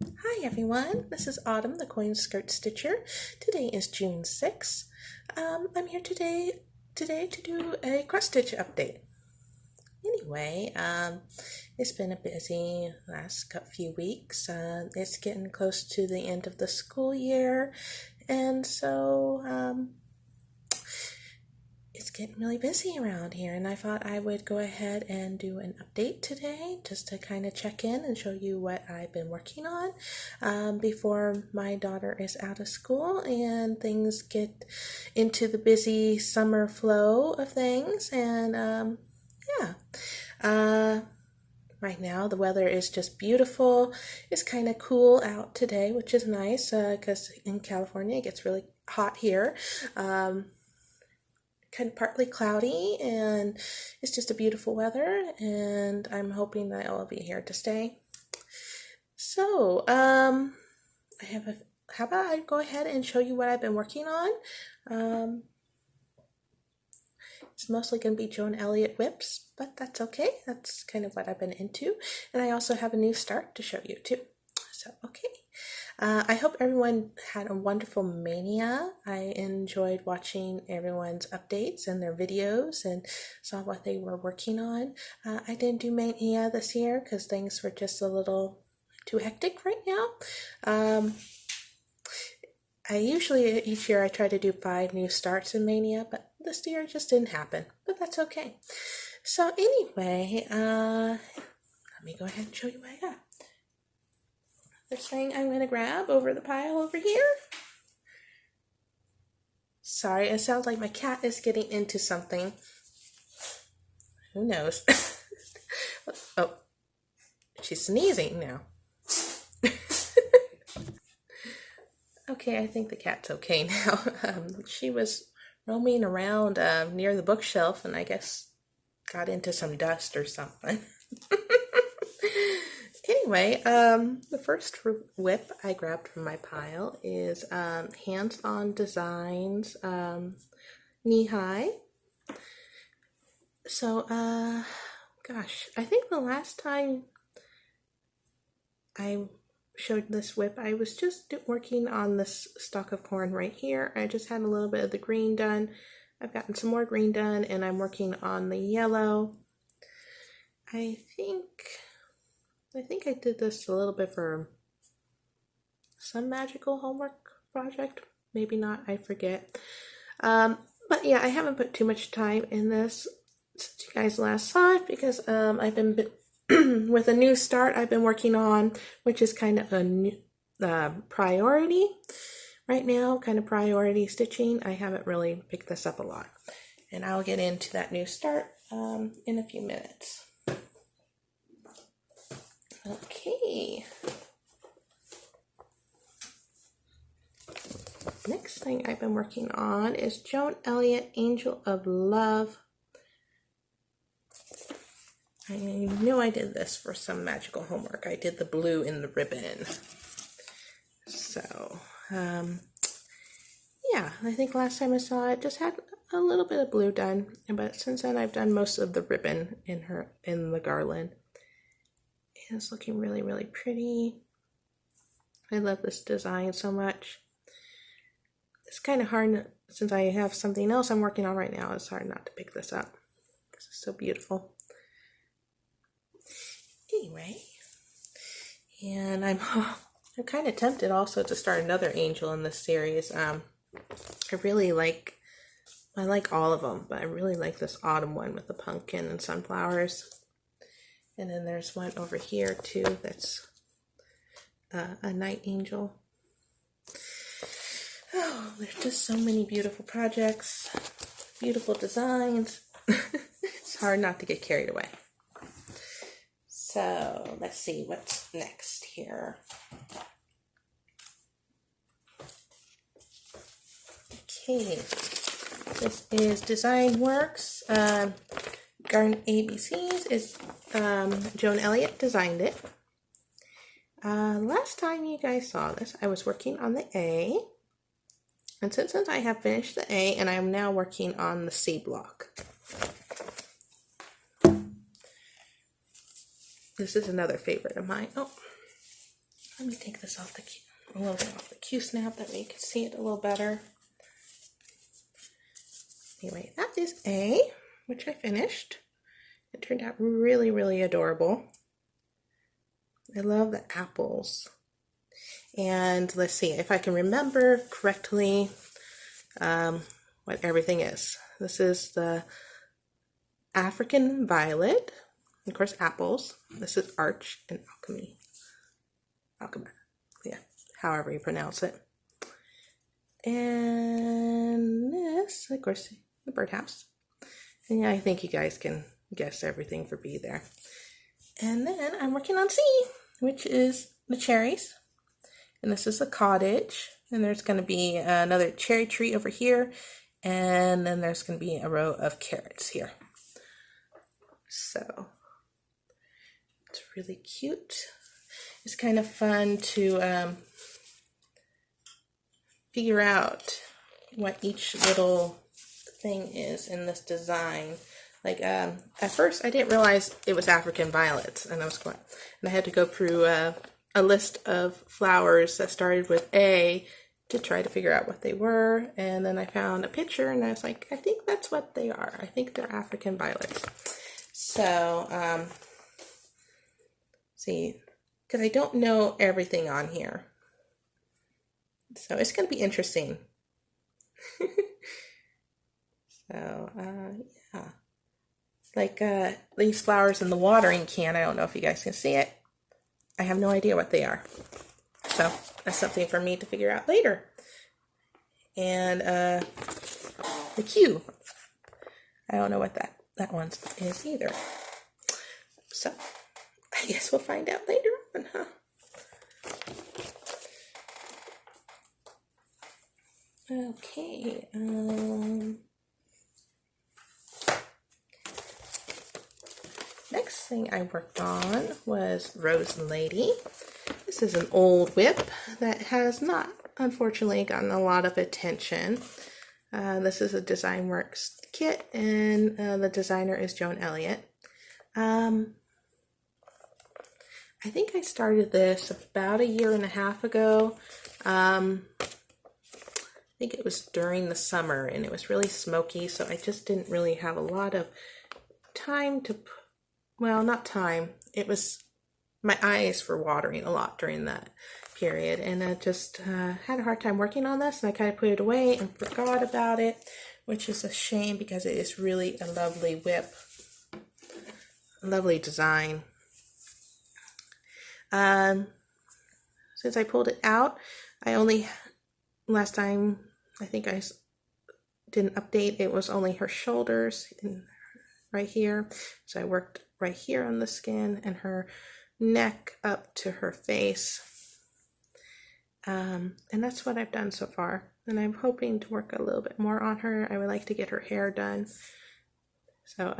Hi everyone, this is Autumn, the Coin Skirt Stitcher. Today is June 6th. I'm here today to do a cross stitch update. Anyway, it's been a busy last few weeks. It's getting close to the end of the school year, and so it's getting really busy around here, and I thought I would go ahead and do an update today just to kind of check in and show you what I've been working on before my daughter is out of school and things get into the busy summer flow of things. And yeah. Right now the weather is just beautiful. It's kind of cool out today, which is nice because in California it gets really hot here. Kind of partly cloudy, and it's just a beautiful weather, and I'm hoping that it will be here to stay. So I have a how about I go ahead and show you what I've been working on. It's mostly going to be Joan Elliott whips, but that's okay. That's kind of what I've been into, and I also have a new start to show you too. So okay. I hope everyone had a wonderful Mania. I enjoyed watching everyone's updates and their videos and saw what they were working on. I didn't do Mania this year because things were just a little too hectic right now. I usually, each year I try to do 5 new starts in Mania, but this year it just didn't happen, but that's okay. So anyway, let me go ahead and show you what I got. This thing I'm going to grab over the pile over here. Sorry, it sounds like my cat is getting into something. Who knows? Oh, she's sneezing now. Okay, I think the cat's okay now. She was roaming around near the bookshelf and I guess got into some dust or something. Anyway, the first whip I grabbed from my pile is Hands On Designs Knee High. So, gosh, I think the last time I showed this whip, I was just working on this stalk of corn right here. I just had a little bit of the green done. I've gotten some more green done, and I'm working on the yellow. I think I did this a little bit for some magical homework project. Maybe not, I forget. But yeah, I haven't put too much time in this since you guys last saw it because I've been with a new start I've been working on, which is kind of a new priority right now, kind of priority stitching. I haven't really picked this up a lot, and I'll get into that new start in a few minutes. Okay. Next thing I've been working on is Joan Elliott Angel of Love. I know I did this for some magical homework. I did the blue in the ribbon. So, yeah, I think last time I saw it just had a little bit of blue done, but since then I've done most of the ribbon in the garland. And it's looking really, really pretty. I love this design so much. It's kind of hard, since I have something else I'm working on right now, it's hard not to pick this up because it's so beautiful. Anyway, and I'm kind of tempted also to start another angel in this series. I like all of them, but I really like this autumn one with the pumpkin and sunflowers. And then there's one over here too that's a night angel. Oh, there's just so many beautiful projects, beautiful designs. It's hard not to get carried away. So let's see what's next here. Okay, this is Design Works. Garden ABCs is Joan Elliott designed it. Last time you guys saw this, I was working on the A. And since I have finished the A, and I am now working on the C block. This is another favorite of mine. Oh, Let me take this off the a little bit off the Q-snap, that way you can see it a little better. Anyway, that is A, which I finished. It turned out really, really adorable. I love the apples. And let's see if I can remember correctly what everything is. This is the African violet, of course, apples. This is arch and alchemy. Alchemy, yeah, however you pronounce it. And this, of course, the birdhouse. And yeah, I think you guys can guess everything for B there. And then I'm working on C, which is the cherries. And this is a cottage. And there's going to be another cherry tree over here. And then there's going to be a row of carrots here. So it's really cute. It's kind of fun to figure out what each little thing is in this design. Like at first I didn't realize it was African violets, and I had to go through a list of flowers that started with A to try to figure out what they were, and then I found a picture and I was like, I think that's what they are. I think they're African violets. So see, because I don't know everything on here, so it's going to be interesting. So yeah, like these flowers in the watering can, I don't know if you guys can see it. I have no idea what they are, so that's something for me to figure out later. And the Q, I don't know what that one is either, so I guess we'll find out later on, huh? Okay, next thing I worked on was Rose Lady. This is an old whip that has not, unfortunately, gotten a lot of attention. This is a DesignWorks kit, and the designer is Joan Elliott. I think I started this about 1.5 years ago. I think it was during the summer, and it was really smoky, so I just didn't really have a lot of time to, well, not time, it was, my eyes were watering a lot during that period, and I just had a hard time working on this, and I kind of put it away and forgot about it, which is a shame because it is really a lovely whip, a lovely design. Since I pulled it out, I only, last time I think I didn't update, it was only her shoulders and right here, so I worked right here on the skin and her neck up to her face, and that's what I've done so far, and I'm hoping to work a little bit more on her. I would like to get her hair done. So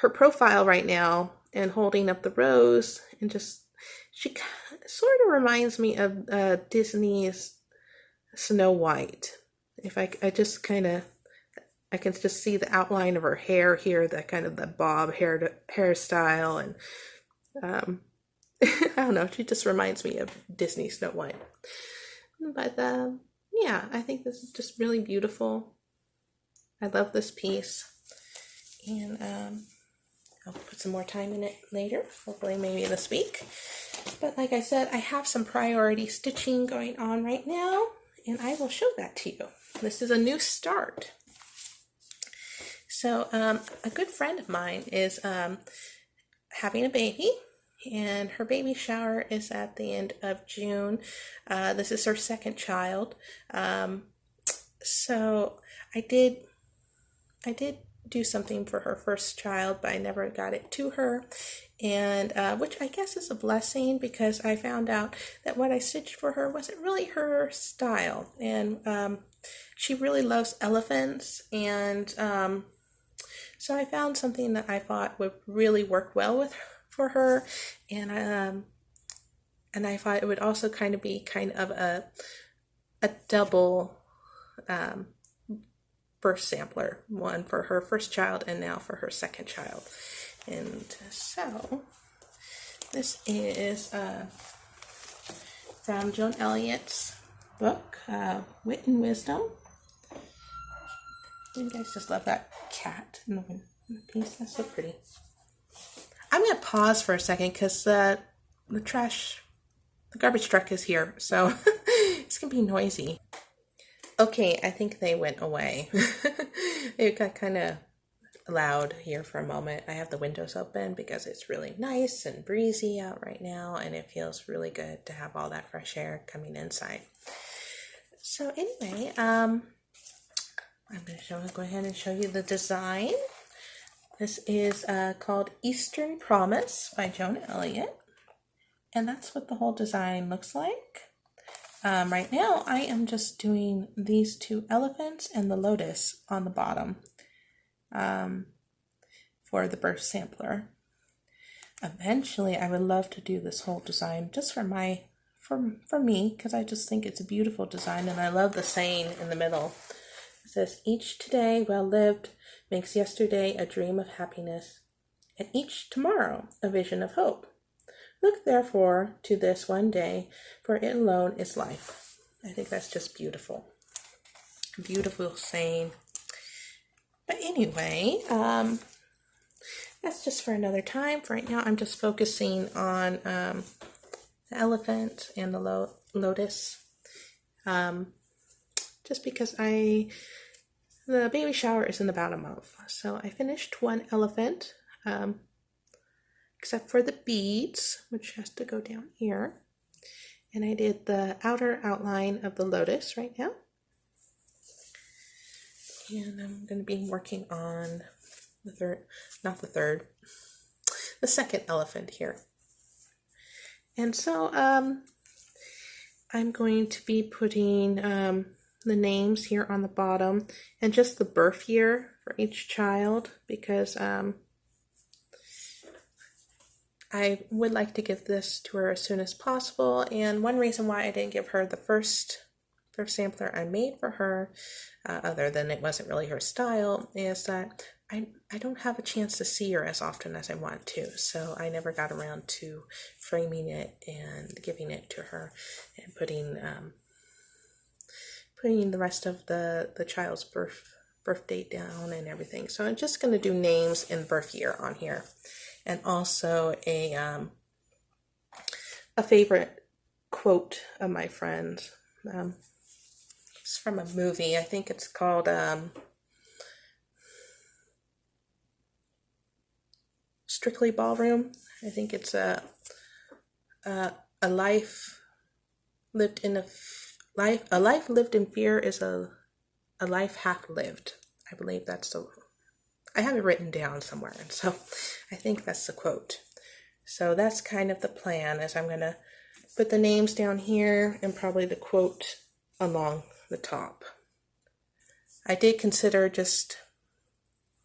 her profile right now, and holding up the rose, and just, she sort of reminds me of Disney's Snow White. If I just kind of, I can just see the outline of her hair here, that kind of the bob hairstyle, and I don't know, she just reminds me of Disney Snow White. But yeah, I think this is just really beautiful. I love this piece, and I'll put some more time in it later, hopefully maybe this week. But like I said, I have some priority stitching going on right now, and I will show that to you. This is a new start. So a good friend of mine is having a baby, and her baby shower is at the end of June. This is her second child. So I did do something for her first child, but I never got it to her, and which I guess is a blessing, because I found out that what I stitched for her wasn't really her style, and she really loves elephants, and so I found something that I thought would really work well for her, and I thought it would also kind of be kind of a double birth sampler, one for her first child and now for her second child. And so This is from Joan Elliott's book, Wit and Wisdom. You guys just love that cat in the piece. That's so pretty. I'm going to pause for a second because the garbage truck is here, so it's going to be noisy. Okay, I think they went away. It got kind of loud here for a moment. I have the windows open because it's really nice and breezy out right now, and it feels really good to have all that fresh air coming inside. So anyway, I'm going to go ahead and show you the design. This is called Eastern Promise by Joan Elliott, and that's what the whole design looks like. Right now, I am just doing these two elephants and the lotus on the bottom for the birth sampler. Eventually, I would love to do this whole design just for me, because I just think it's a beautiful design, and I love the saying in the middle. It says, "Each today well lived makes yesterday a dream of happiness, and each tomorrow a vision of hope. Look therefore to this one day, for it alone is life." I think that's just beautiful. Beautiful saying. But anyway, that's just for another time. For right now, I'm just focusing on the elephant and the lotus. Just because the baby shower is in about a month. So I finished one elephant, except for the beads, which has to go down here. And I did the outer outline of the lotus right now. And I'm going to be working on the second elephant here. And so I'm going to be putting the names here on the bottom and just the birth year for each child, because I would like to give this to her as soon as possible. And one reason why I didn't give her the first sampler I made for her, other than it wasn't really her style, is that I don't have a chance to see her as often as I want to. So I never got around to framing it and giving it to her and putting the rest of the child's birth date down and everything. So I'm just going to do names and birth year on here. And also a favorite quote of my friend's. It's from a movie. I think it's called Strictly Ballroom. I think it's a life lived in a life lived in fear is a life half lived. I believe that's the. I have it written down somewhere, and so I think that's the quote. So that's kind of the plan, is I'm going to put the names down here and probably the quote along the top. I did consider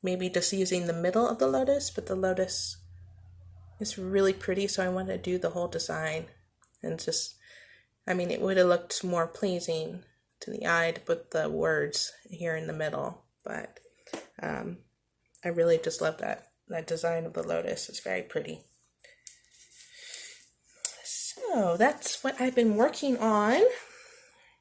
maybe just using the middle of the lotus, but the lotus is really pretty, so I want to do the whole design. And it would have looked more pleasing to the eye to put the words here in the middle, but I really just love that design of the lotus. It's very pretty. So that's what I've been working on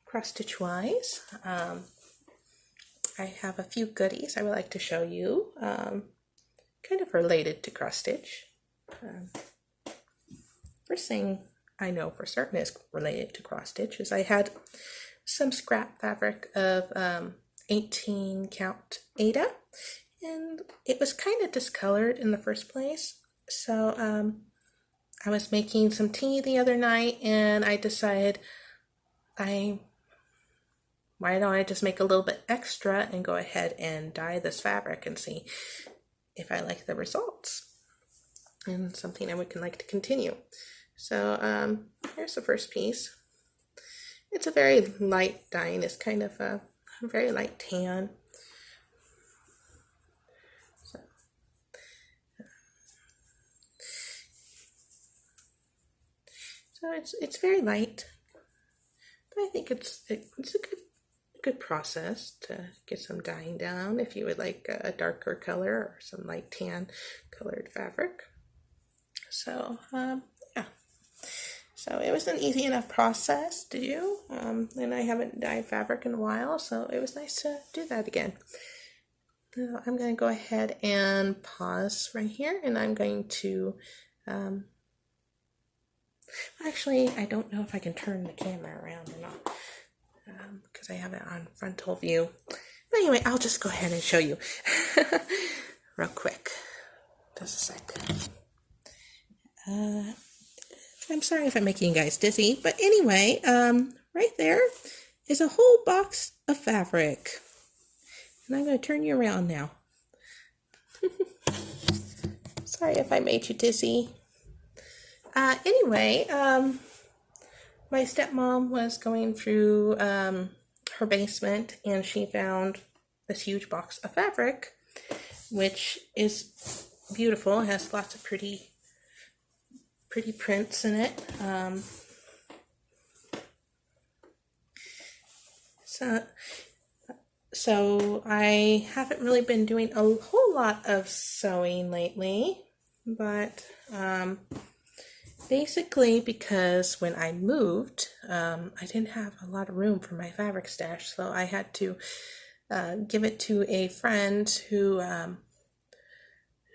cross-stitch wise. I have a few goodies I would like to show you, kind of related to cross-stitch. First thing I know for certain is related to cross-stitch is I had some scrap fabric of 18 count Aida, and it was kind of discolored in the first place. So I was making some tea the other night, and I decided why don't I just make a little bit extra and go ahead and dye this fabric and see if I like the results, and something I would like to continue. So here's the first piece. It's a very light dyeing. It's kind of a very light tan. So it's very light, but I think it's a good process to get some dyeing down if you would like a darker color or some light tan colored fabric. So So it was an easy enough process to do, and I haven't dyed fabric in a while, so it was nice to do that again. Now I'm going to go ahead and pause right here, and I'm going to, actually, I don't know if I can turn the camera around or not, because I have it on frontal view. But anyway, I'll just go ahead and show you real quick. Just a sec. I'm sorry if I'm making you guys dizzy, but anyway, right there is a whole box of fabric. And I'm going to turn you around now. Sorry if I made you dizzy. Anyway, my stepmom was going through her basement and she found this huge box of fabric, which is beautiful. It has lots of pretty prints in it. So I haven't really been doing a whole lot of sewing lately, but basically because when I moved, I didn't have a lot of room for my fabric stash, so I had to give it to a friend who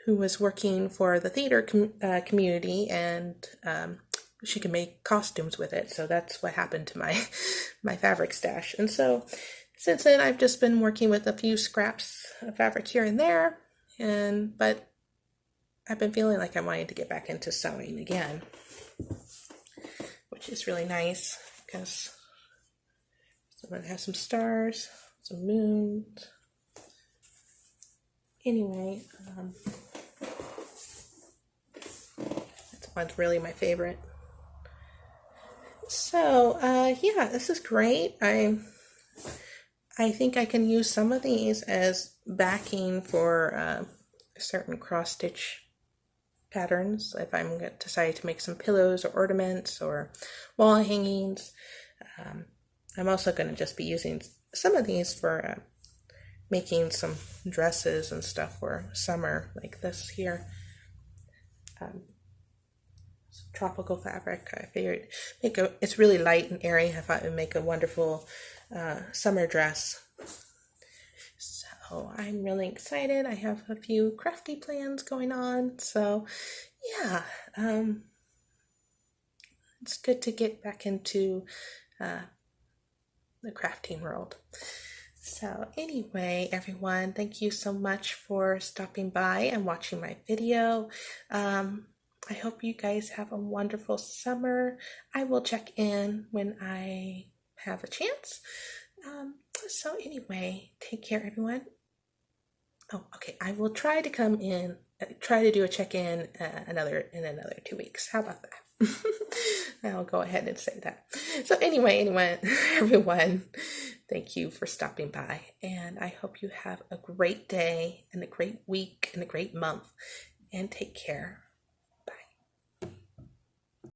was working for the theater community, and she could make costumes with it. So that's what happened to my fabric stash. And so since then, I've just been working with a few scraps of fabric here and there, but I've been feeling like I wanted to get back into sewing again, which is really nice because someone has some stars, some moons. Anyway, that one's really my favorite. So, yeah, this is great. I think I can use some of these as backing for certain cross-stitch patterns if I'm going to decide to make some pillows or ornaments or wall hangings. I'm also going to just be using some of these for making some dresses and stuff for summer, like this here. Tropical fabric. I figured it's really light and airy. I thought it would make a wonderful summer dress. So I'm really excited. I have a few crafty plans going on. So yeah, it's good to get back into the crafting world. So anyway, everyone, thank you so much for stopping by and watching my video. I hope you guys have a wonderful summer. I will check in when I have a chance. So anyway, take care, everyone. Oh, okay. I will try to come in, try to do a check-in in another 2 weeks. How about that? I'll go ahead and say that. So anyway, everyone, thank you for stopping by, and I hope you have a great day and a great week and a great month, and take care.